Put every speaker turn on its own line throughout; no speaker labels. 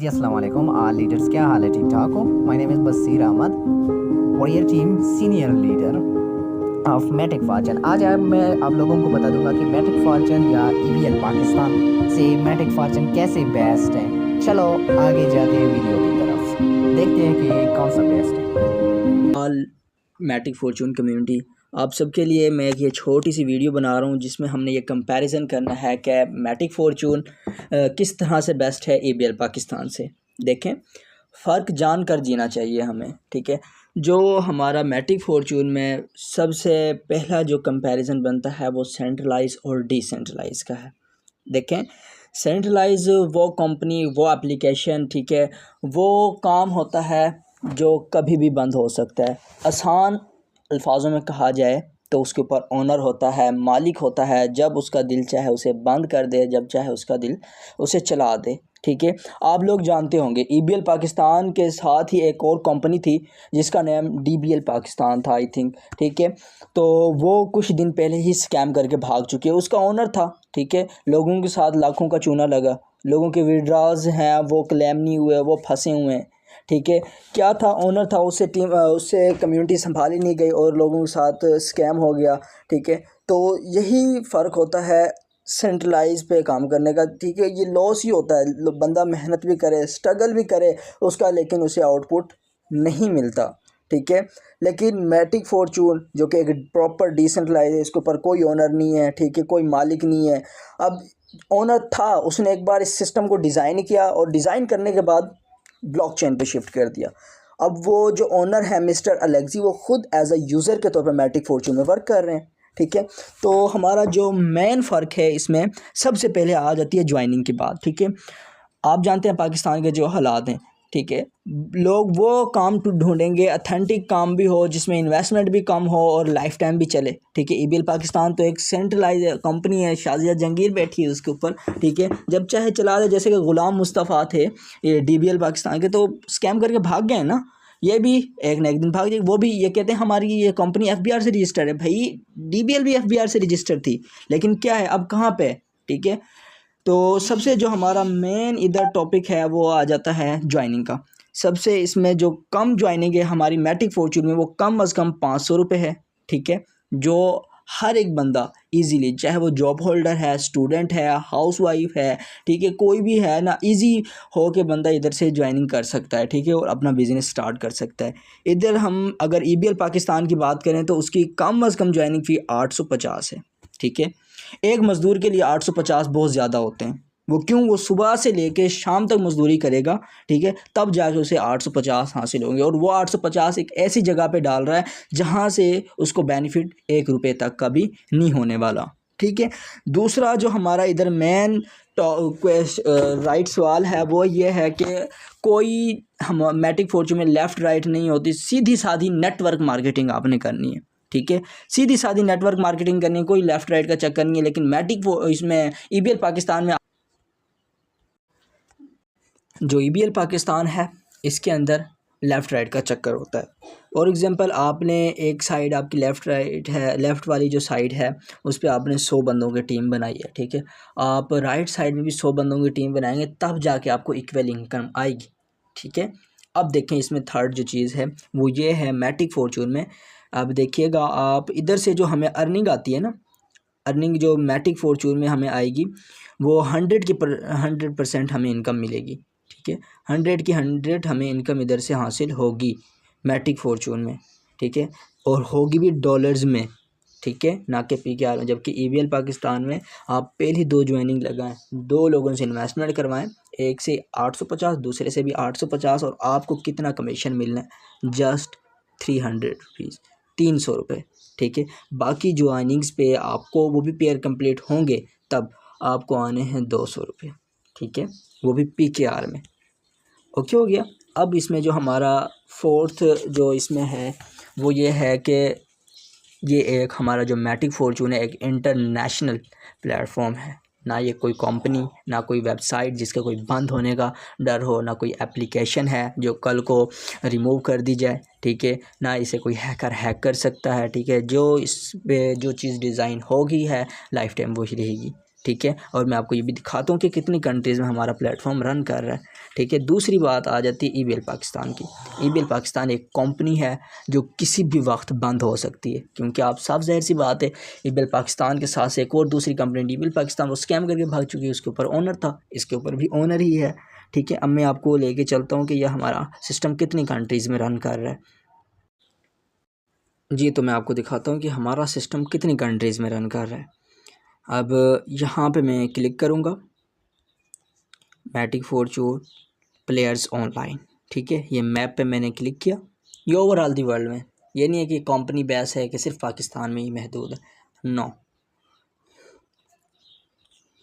जी अस्सलाम वालेकुम all leaders, क्या हाल है? ठीक ठाक हो? My name is Basir Ahmed, warrior team senior leader of Matic Fortune. आज मैं आप लोगों को बता दूंगा कि मैटिक फॉर्चून या ईबीएल पाकिस्तान से मैटिक फॉर्चून कैसे बेस्ट है। चलो आगे जाते हैं वीडियो की तरफ, देखते हैं कि कौन सा बेस्ट है।
ऑल मैटिक फॉर्चून कम्युनिटी, आप सबके लिए मैं एक ये छोटी सी वीडियो बना रहा हूँ जिसमें हमने ये कंपैरिजन करना है कि मैटिक फॉर्चून किस तरह से बेस्ट है ईबीएल पाकिस्तान से। देखें, फ़र्क जान कर जीना चाहिए हमें, ठीक है। जो हमारा मैटिक फॉर्चून में सबसे पहला जो कंपैरिजन बनता है वो सेंट्रलाइज और डिसेंट्रलाइज का है। देखें, सेंट्रलाइज वो कंपनी, वो एप्लीकेशन, ठीक है, वो काम होता है जो कभी भी बंद हो सकता है। आसान अल्फाजों में कहा जाए तो उसके ऊपर ओनर होता है, मालिक होता है। जब उसका दिल चाहे उसे बंद कर दे, जब चाहे उसका दिल उसे चला दे, ठीक है। आप लोग जानते होंगे ईबीएल पाकिस्तान के साथ ही एक और कंपनी थी जिसका नाम डीबीएल पाकिस्तान था, आई थिंक, ठीक है। तो वो कुछ दिन पहले ही स्कैम करके भाग चुके हैं। उसका ओनर था, ठीक है, लोगों के साथ लाखों का चूना लगा, लोगों के विड्रॉज हैं वो क्लेम नहीं हुए, वो फंसे हुए हैं, ठीक है। क्या था, ओनर था, उससे कम्युनिटी संभाली नहीं गई और लोगों के साथ स्कैम हो गया, ठीक है। तो यही फ़र्क होता है सेंट्रलाइज पे काम करने का, ठीक है। ये लॉस ही होता है, बंदा मेहनत भी करे, स्ट्रगल भी करे उसका, लेकिन उसे आउटपुट नहीं मिलता, ठीक है। लेकिन मैटिक फॉर्चून जो कि एक प्रॉपर डिसेंट्रलाइज है, इसके ऊपर कोई ओनर नहीं है, ठीक है, कोई मालिक नहीं है। अब ओनर था, उसने एक बार इस सिस्टम को डिज़ाइन किया और डिज़ाइन करने के बाद ब्लॉकचेन पे शिफ्ट कर दिया। अब वो जो ओनर है मिस्टर अलेक्सी, वो खुद एज अ यूज़र के तौर पे मैटिक फॉर्चून में वर्क कर रहे हैं, ठीक है। तो हमारा जो मेन फ़र्क है इसमें सबसे पहले आ जाती है ज्वाइनिंग की बात, ठीक है। आप जानते हैं पाकिस्तान के जो हालात हैं, ठीक है, लोग वो काम ढूंढेंगे अथेंटिक काम भी हो, जिसमें इन्वेस्टमेंट भी कम हो और लाइफ टाइम भी चले, ठीक है। ईबीएल पाकिस्तान तो एक सेंट्रलाइज कंपनी है, शाजिया जंगीर बैठी है उसके ऊपर, ठीक है, जब चाहे चला दे। जैसे कि ग़ुलाम मुस्तफ़ा थे ये डीबीएल पाकिस्तान के, तो स्कैम करके भाग गए ना, ये भी एक न एक दिन भाग जाए। वो भी ये कहते हैं हमारी ये कंपनी एफबीआर से रजिस्टर्ड है। भाई डीबीएल भी एफबीआर से रजिस्टर्ड थी, लेकिन क्या है अब कहाँ पे, ठीक है। तो सबसे जो हमारा मेन इधर टॉपिक है वो आ जाता है ज्वाइनिंग का। सबसे इसमें जो कम ज्वाइनिंग है हमारी मैटिक फॉर्चून में, वो कम अज़ कम 500 रुपये है, ठीक है। जो हर एक बंदा इजीली, चाहे वो जॉब होल्डर है, स्टूडेंट है, हाउसवाइफ है, ठीक है, कोई भी है ना, इजी हो के बंदा इधर से ज्वाइनिंग कर सकता है, ठीक है, और अपना बिजनेस स्टार्ट कर सकता है। इधर हम अगर ईबीएल पाकिस्तान की बात करें तो उसकी कम अज़ कम ज्वाइनिंग फ़ी 850 है, ठीक है। एक मज़दूर के लिए 850 बहुत ज़्यादा होते हैं। वो क्यों? वो सुबह से लेके शाम तक मजदूरी करेगा, ठीक है, तब जाके उसे 850 हासिल होंगे। और वो 850 एक ऐसी जगह पे डाल रहा है जहाँ से उसको बेनिफिट 1 रुपये तक का भी नहीं होने वाला, ठीक है। दूसरा जो हमारा इधर मेन राइट सवाल है वो ये है कि कोई हम मैटिक फॉर्चून में लेफ़्ट राइट नहीं होती, सीधी सादी नेटवर्क मार्केटिंग आपने करनी है, ठीक है। सीधी सादी नेटवर्क मार्केटिंग करनी है, कोई लेफ़्ट राइट का चक्कर नहीं है। लेकिन मैटिक इसमें ईबीएल पाकिस्तान में, जो ईबीएल पाकिस्तान है, इसके अंदर लेफ़्ट राइट का चक्कर होता है। और एग्जांपल, आपने एक साइड आपकी लेफ़्ट राइट है, लेफ़्ट वाली जो साइड है उस पर आपने 100 बंदों की टीम बनाई है, ठीक है। आप राइट साइड में भी 100 बंदों की टीम बनाएंगे, तब जाके आपको इक्वल इनकम आएगी, ठीक है। अब देखें इसमें थर्ड जो चीज़ है वो ये है मैटिक फॉर्चून में। अब देखिएगा आप, इधर से जो हमें अर्निंग आती है ना, अर्निंग जो मैटिक फॉर्चून में हमें आएगी वो 100% हमें इनकम मिलेगी, ठीक है। 100 की 100 हमें इनकम इधर से हासिल होगी मैटिक फॉर्चून में, ठीक है, और होगी भी डॉलर्स में, ठीक है, ना कि पीकेआर में। जबकि ईबीएल पाकिस्तान में आप पहली 2 ज्वाइनिंग लगाएं, 2 लोगों से इन्वेस्टमेंट करवाएं, एक से 850, दूसरे से भी 850, और आपको कितना कमीशन मिलना है? जस्ट 300 रुपीज़, 300 रुपये, ठीक है। बाकी ज्वाइनिंग्स पे आपको वो भी पेयर कंप्लीट होंगे तब आपको आने हैं 200 रुपये, ठीक है, वो भी पीकेआर में। ओके, हो गया। अब इसमें जो हमारा फोर्थ जो इसमें है वो ये है कि ये एक हमारा जो मैटिक फॉर्चून है एक इंटरनेशनल प्लेटफॉर्म है। ना ये कोई कंपनी, ना कोई वेबसाइट जिसका कोई बंद होने का डर हो, ना कोई एप्लीकेशन है जो कल को रिमूव कर दी जाए, ठीक है, ना इसे कोई हैकर हैक कर सकता है, ठीक है। जो इस पे जो चीज़ डिज़ाइन होगी है लाइफ टाइम वो ही रहेगी, ठीक है, और मैं आपको ये भी दिखाता हूँ कि कितनी कंट्रीज़ में हमारा प्लेटफॉर्म रन कर रहा है, ठीक है। दूसरी बात आ जाती है EBL पाकिस्तान की। EBL पाकिस्तान एक कंपनी है जो किसी भी वक्त बंद हो सकती है, क्योंकि आप साफ ज़ाहिर सी बात है EBL पाकिस्तान के साथ से एक और दूसरी कंपनी EBL पाकिस्तान वो स्कैम करके भाग चुकी है, उसके ऊपर ओनर था, इसके ऊपर भी ओनर ही है, ठीक है। अब मैं आपको लेके चलता हूँ कि यह हमारा सिस्टम कितनी कंट्रीज़ में रन कर रहा है। जी, तो मैं आपको दिखाता हूँ कि हमारा सिस्टम कितनी कंट्रीज़ में रन कर रहा है। अब यहाँ पे मैं क्लिक करूँगा, मैटिक फॉर्चून प्लेयर्स ऑनलाइन, ठीक है। ये मैप पे मैंने क्लिक किया, ये ओवरऑल दी वर्ल्ड में, ये नहीं है कि कंपनी बेस है कि सिर्फ पाकिस्तान में ही महदूद है, नो।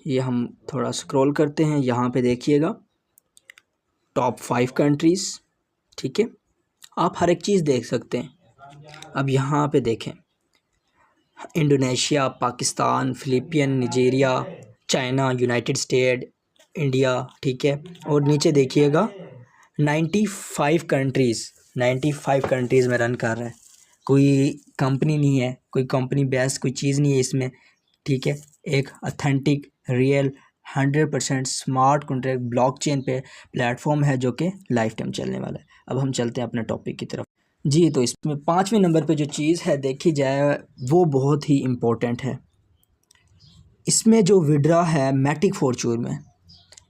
ये हम थोड़ा स्क्रॉल करते हैं, यहाँ पे देखिएगा टॉप 5 कंट्रीज़, ठीक है। आप हर एक चीज़ देख सकते हैं। अब यहाँ पे देखें, Indonesia, Pakistan, Philippine, Nigeria, China, United State, India, ठीक है। और नीचे देखिएगा 95 कंट्रीज़ में रन कर रहा है। कोई कंपनी नहीं है, कोई कंपनी बेस कोई चीज़ नहीं है इसमें, ठीक है। एक authentic real 100% smart contract blockchain पे प्लेटफॉर्म है जो कि लाइफ टाइम चलने वाला है। अब हम चलते हैं अपने टॉपिक की तरफ। जी, तो इसमें 5वें नंबर पे जो चीज़ है देखी जाए वो बहुत ही इम्पोर्टेंट है। इसमें जो विड्रा है मैटिक फॉर्चून में,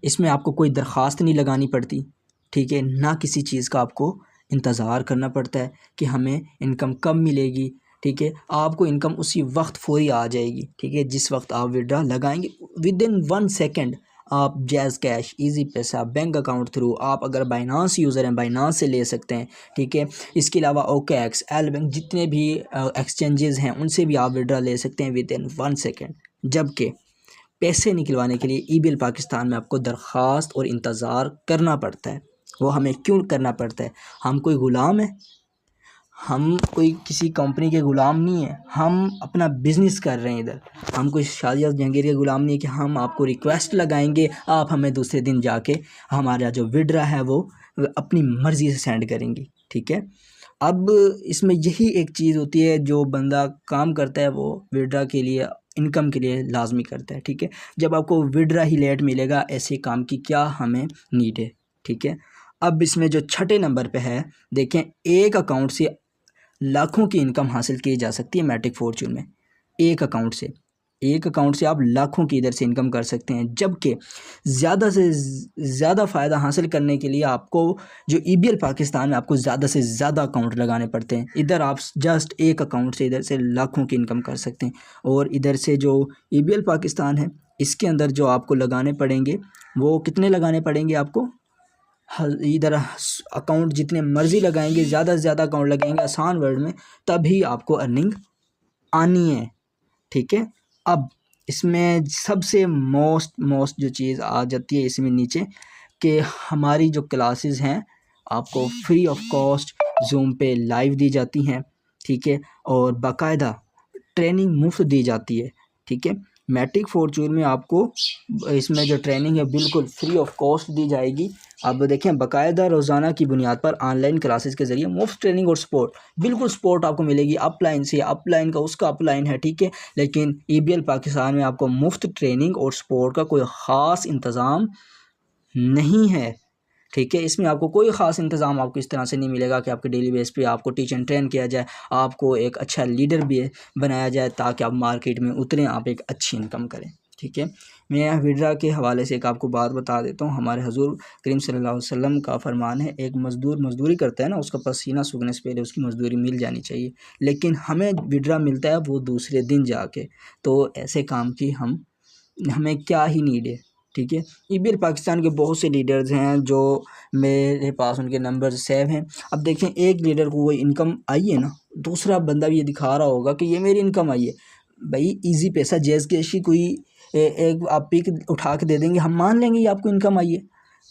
इसमें आपको कोई दरख्वास्त नहीं लगानी पड़ती, ठीक है। ना किसी चीज़ का आपको इंतज़ार करना पड़ता है कि हमें इनकम कब मिलेगी, ठीक है। आपको इनकम उसी वक्त फौरी आ जाएगी, ठीक है। जिस वक्त आप विड्रा लगाएंगे विदिन 1 सेकेंड आप जैज़ कैश, इजी पैसा, बैंक अकाउंट थ्रू, आप अगर बाइनांस यूज़र हैं बाइनांस से ले सकते हैं, ठीक है। इसके अलावा OKX, एल बैंक, जितने भी एक्सचेंजेस हैं उनसे भी आप विड्रा ले सकते हैं विदिन 1 सेकेंड। जबकि पैसे निकलवाने के लिए EBL पाकिस्तान में आपको दरख्वास्त और इंतज़ार करना पड़ता है। वो हमें क्यों करना पड़ता है? हम कोई ग़ुलाम है? हम कोई किसी कंपनी के ग़ुलाम नहीं है, हम अपना बिज़नेस कर रहे हैं इधर। हम कोई शादिया जहांगीर के ग़ुलाम नहीं है कि हम आपको रिक्वेस्ट लगाएंगे, आप हमें दूसरे दिन जाके हमारा जो विड्रा है वो अपनी मर्ज़ी से सेंड करेंगी, ठीक है। अब इसमें यही एक चीज़ होती है, जो बंदा काम करता है वो विड्रा के लिए, इनकम के लिए लाजमी करता है, ठीक है। जब आपको विड्रा ही लेट मिलेगा, ऐसे काम की क्या हमें नीड है, ठीक है। अब इसमें जो 6ठे नंबर पे है, देखें, एक अकाउंट से लाखों की इनकम हासिल की जा सकती है मैटिक फॉर्चून में। एक अकाउंट से आप लाखों की इधर से इनकम कर सकते हैं। जबकि ज़्यादा से ज़्यादा फ़ायदा हासिल करने के लिए आपको जो EBL पाकिस्तान में आपको ज़्यादा से ज़्यादा अकाउंट लगाने पड़ते हैं। इधर आप जस्ट एक अकाउंट से इधर से लाखों की इनकम कर सकते हैं। और इधर से जो EBL पाकिस्तान है, इसके अंदर जो आपको लगाने पड़ेंगे वो कितने लगाने पड़ेंगे आपको? इधर अकाउंट जितने मर्ज़ी लगाएंगे, ज़्यादा से ज़्यादा अकाउंट लगाएंगे आसान वर्ड में, तभी आपको अर्निंग आनी है, ठीक है। अब इसमें सबसे मोस्ट जो चीज़ आ जाती है इसमें नीचे, कि हमारी जो क्लासेस हैं आपको फ्री ऑफ कॉस्ट जूम पे लाइव दी जाती हैं, ठीक है। और बाकायदा ट्रेनिंग मुफ्त दी जाती है, ठीक है। मैटिक फॉर्चून में आपको इसमें जो ट्रेनिंग है बिल्कुल फ्री ऑफ कॉस्ट दी जाएगी। अब देखें, बाकायदा रोज़ाना की बुनियाद पर ऑनलाइन क्लासेस के ज़रिए मुफ्त ट्रेनिंग और सपोर्ट, बिल्कुल सपोर्ट आपको मिलेगी अपलाइन से, अपलाइन का उसका अपलाइन है, ठीक है। लेकिन EBL पाकिस्तान में आपको मुफ्त ट्रेनिंग और सपोर्ट का कोई ख़ास इंतज़ाम नहीं है, ठीक है। इसमें आपको कोई ख़ास इंतज़ाम आपको इस तरह से नहीं मिलेगा कि आपके डेली बेस पे आपको टीच एंड ट्रेन किया जाए, आपको एक अच्छा लीडर भी बनाया जाए ताकि आप मार्केट में उतरें, आप एक अच्छी इनकम करें, ठीक है। मैं विड्रा के हवाले से एक आपको बात बता देता हूँ। हमारे हुज़ूर करीम सल्लल्लाहु अलैहि वसल्लम का फरमान है, एक मज़दूर मज़दूरी करता है ना, उसका पसीना सूखने से पहले उसकी मज़दूरी मिल जानी चाहिए, लेकिन हमें विड्रा मिलता है वो दूसरे दिन जाके। तो ऐसे काम की हमें क्या ही नीड है, ठीक है। EBL पाकिस्तान के बहुत से लीडर्स हैं जो मेरे पास उनके नंबर सेव हैं। अब देखें, एक लीडर को वो इनकम आई है ना, दूसरा बंदा भी ये दिखा रहा होगा कि ये मेरी इनकम आई है। भाई इजी पैसा, जैज़ कैश की कोई एक आप पिक उठा के दे देंगे, हम मान लेंगे ये आपको इनकम आई है।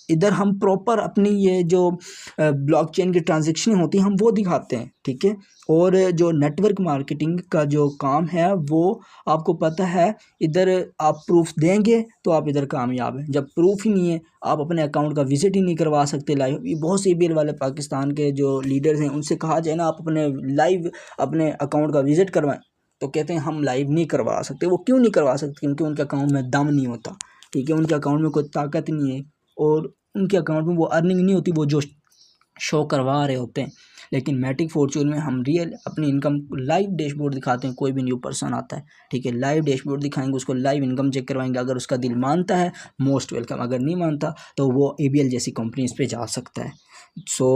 इधर हम प्रॉपर अपनी ये जो ब्लॉकचेन की ट्रांजेक्शन होती हैं हम वो दिखाते हैं, ठीक है। और जो नेटवर्क मार्केटिंग का जो काम है वो आपको पता है, इधर आप प्रूफ देंगे तो आप इधर कामयाब हैं। जब प्रूफ ही नहीं है, आप अपने अकाउंट का विज़िट ही नहीं करवा सकते लाइव। ये बहुत से EBL वाले पाकिस्तान के जो लीडर्स हैं उनसे कहा जाए ना, आप अपने लाइव अपने अकाउंट का विज़िट करवाएं, तो कहते हैं हम लाइव नहीं करवा सकते। वो क्यों नहीं करवा सकते? क्योंकि उनके अकाउंट में दम नहीं होता, ठीक है, उनके अकाउंट में कोई ताकत नहीं है और उनके अकाउंट में वो अर्निंग नहीं होती वो जो शो करवा रहे होते हैं। लेकिन मैटिक फॉर्चून में हम रियल अपनी इनकम लाइव डैशबोर्ड दिखाते हैं। कोई भी न्यू पर्सन आता है, ठीक है, लाइव डैशबोर्ड दिखाएंगे, उसको लाइव इनकम चेक करवाएंगे। अगर उसका दिल मानता है मोस्ट वेलकम, अगर नहीं मानता तो वो ABL जैसी कंपनीज पे जा सकता है। सो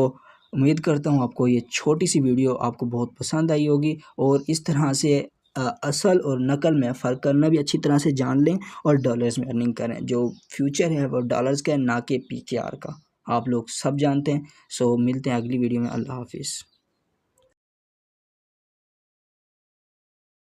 उम्मीद करता हूँ आपको ये छोटी सी वीडियो आपको बहुत पसंद आई होगी और इस तरह से असल और नकल में फ़र्क करना भी अच्छी तरह से जान लें और डॉलर्स में अर्निंग करें। जो फ्यूचर है वो डॉलर्स का है, ना कि PKR का, आप लोग सब जानते हैं। सो मिलते हैं अगली वीडियो में। अल्लाह हाफिज़।